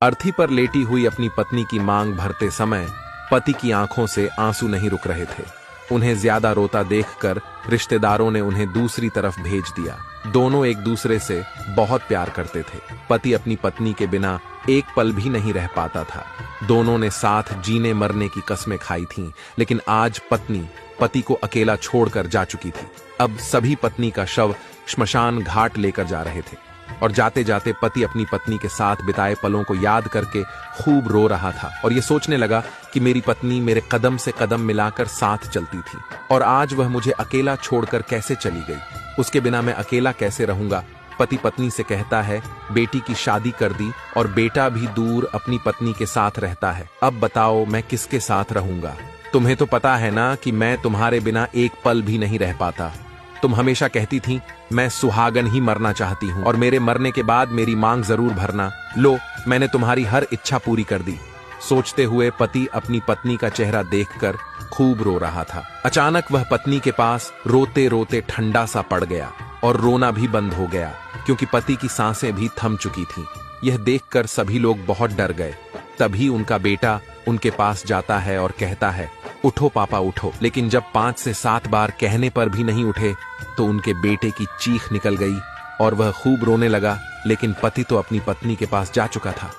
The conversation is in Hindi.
अर्थी पर लेटी हुई अपनी पत्नी की मांग भरते समय पति की आंखों से आंसू नहीं रुक रहे थे। उन्हें ज्यादा रोता देखकर रिश्तेदारों ने उन्हें दूसरी तरफ भेज दिया। दोनों एक दूसरे से बहुत प्यार करते थे। पति अपनी पत्नी के बिना एक पल भी नहीं रह पाता था। दोनों ने साथ जीने मरने की कस्में खाई थीं, लेकिन आज पत्नी पति को अकेला छोड़कर जा चुकी थी। अब सभी पत्नी का शव श्मशान घाट लेकर जा रहे थे और जाते जाते पति अपनी पत्नी के साथ बिताए पलों को याद करके खूब रो रहा था और ये सोचने लगा कि मेरी पत्नी मेरे कदम से कदम मिलाकर साथ चलती थी और आज वह मुझे अकेला छोड़कर कैसे चली गई। उसके बिना मैं अकेला कैसे रहूंगा। पति पत्नी से कहता है, बेटी की शादी कर दी और बेटा भी दूर अपनी पत्नी के साथ रहता है। अब बताओ मैं किसके साथ रहूंगा। तुम्हें तो पता है ना कि मैं तुम्हारे बिना एक पल भी नहीं रह पाता। तुम हमेशा कहती थी मैं सुहागन ही मरना चाहती हूँ और मेरे मरने के बाद मेरी मांग जरूर भरना। लो, मैंने तुम्हारी हर इच्छा पूरी कर दी। सोचते हुए पति अपनी पत्नी का चेहरा देखकर खूब रो रहा था। अचानक वह पत्नी के पास रोते रोते ठंडा सा पड़ गया और रोना भी बंद हो गया, क्योंकि पति की सांसें भी थम चुकी थीं। यह देखकर सभी लोग बहुत डर गए। तभी उनका बेटा उनके पास जाता है और कहता है, उठो पापा उठो। लेकिन जब 5 से 7 बार कहने पर भी नहीं उठे तो उनके बेटे की चीख निकल गई और वह खूब रोने लगा। लेकिन पति तो अपनी पत्नी के पास जा चुका था।